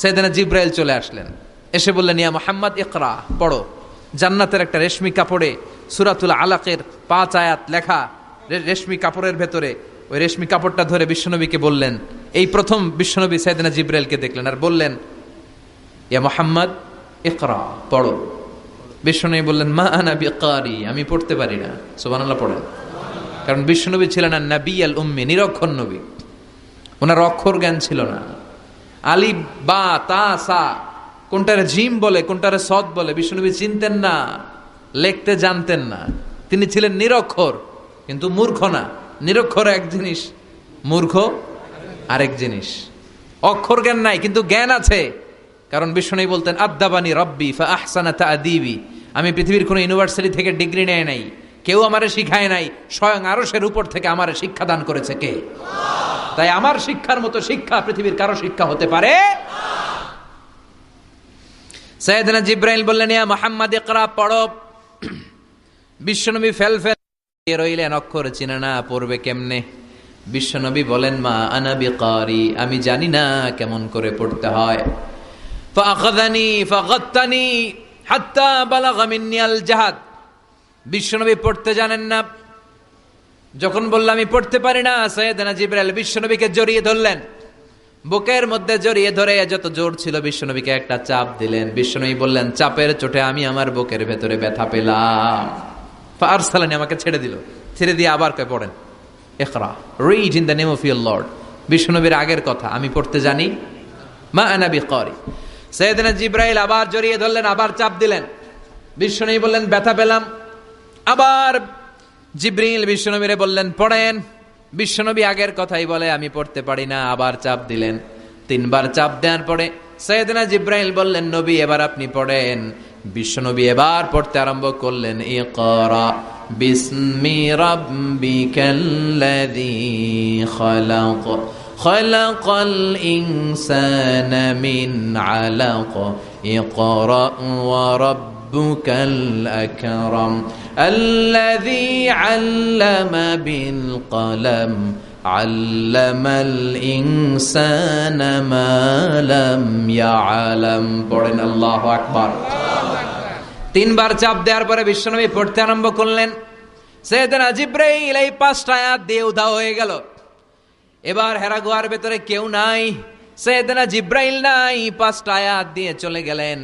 সাইয়েদনা জিব্রাইল চলে আসলেন, এসে বললেন, ইয়া মুহাম্মদ ইকরা, পড়ো। জান্নাতের একটা রেশমি কাপড়ে সূরাতুল আলাকের 5 আয়াত লেখা, রেশমি কাপড়ের ভেতরে। ওই রেশমি কাপড়টা ধরে বিশ্বনবীকে বললেন, এই প্রথম বিশ্বনবী সাইয়েদনা জিব্রাইলকে দেখলেন আর বললেন, ইয়া মুহাম্মদ ইকরা, পড়ো। বিশ্বনবী বললেন, মা আনা বিকারি, আমি পড়তে পারি না। সুবহানাল্লাহ পড়েন। কারণ বিশ্বনবী ছিলেন আর নবী আল উম্মি, নিরক্ষর নবী, ওনার অক্ষর জ্ঞান ছিল না। আলিফ বা তা সা কোনটারে জিম বলে কোনটারে সদ বলে বিশ্বনবী চিনতেন না, লিখতে জানতেন না। তিনি ছিলেন নিরক্ষর, কিন্তু মূর্খ না। নিরক্ষর এক জিনিস, মূর্খ আরেক জিনিস। অক্ষর জ্ঞান নাই কিন্তু জ্ঞান আছে। কারণ বিশ্বনবী বলতেন, আদ্দাবানি রব্বি ফা আহসানা তা'দীবি, আমি পৃথিবীর কোনো ইউনিভার্সিটি থেকে ডিগ্রি নেয় নাই, কেউ আমারে শিখায় নাই, স্বয়ং আরশের উপর থেকে আমারে শিক্ষা দান করেছে কে? তাই আমার শিক্ষার মতো শিক্ষা পৃথিবীর কারো শিক্ষা হতে পারে। সাইয়েদনা জিব্রাইল বললেন, ইয়া মুহাম্মদ ইকরা, পড়ো। বিশ্বনবী ফেল রইলেন, অক্ষর চিনে না, পড়বে কেমনে? বিশ্বনবী বলেন, মা আনা বিকারি, আমি জানি না কেমন করে পড়তে হয়। ফাআখাযানি ফাগাত্তানি হাত্তা বালাগা মিন্নি আল জাহাদ। বিশ্বনবী পড়তে জানেন না। যখন বললাম আমি পড়তে পারি না, সাইয়েদনা জিব্রাইল বিশ্বনবীকে জড়িয়ে ধরলেন, বুকের মধ্যে জড়িয়ে ধরে যত জোর ছিল বিশ্বনবীকে একটা চাপ দিলেন। বিশ্বনবী বললেন, চাপের চোটে আমি আমার বুকের ভেতরে ব্যথা পেলাম। ফাআরসালানি, আমাকে ছেড়ে দিল। ছেড়ে দিয়ে আবার কয়, পড়েন, ইকরা, read in the name of your lord. বিশ্বনবীর আগের কথা, আমি পড়তে জানি, মা আনা বিকারি। সাইয়েদনা জিব্রাইল আবার জড়িয়ে ধরলেন, আবার চাপ দিলেন। বিশ্বনবী বললেন, ব্যথা পেলাম। আবার জিব্রাইল বিশ্বনবীরে বললেন, পড়েন। বিশ্বনবী আগের কথাই বলে, আমি পড়তে পারি না। আবার চাপ দিলেন। 3 বার চাপ দেওয়ার পরে সাইয়েদনা জিব্রাইল বললেন, নবী এবার আপনি পড়েন। বিশ্বনবী এবার পড়তে আরম্ভ করলেন, ইকরা বিসমি রাব্বিকাল্লাযী খালাক খালাকাল ইনসানা মিন আলাক ইকরা ওয়া রাব্বুকাল আকরাম الذي علم بالقلم علم الإنسان ما لم يعلم। পড়েন আল্লাহু আকবার। 3 বার চাপ দেওয়ার পরে বিশ্বনবী পড়তে আরম্ভ করলেন। সাইয়েদনা জিব্রাইল এই 5টা আয়াত দিয়ে উধাও হয়ে গেল। এবার হেরা গুহার ভেতরে কেউ নাই, সাইয়েদনা জিব্রাইল নাই, 5টা আয়াত দিয়ে চলে গেলেন।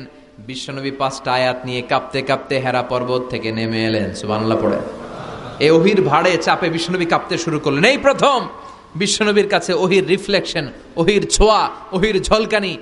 বিশ্বনবী 5টা আয়াত নিয়ে কাঁপতে কাঁপতে হেরা পর্বত থেকে নেমে এলেন। সুবহানাল্লাহ পড়ে। এই ওহির ভাড়ে চাপে বিশ্বনবী কাঁপতে শুরু করলেন। এই প্রথম বিশ্বনবীর কাছে ওহির রিফ্লেকশন, ওহির ছোঁয়া, ওহির ঝলকানি,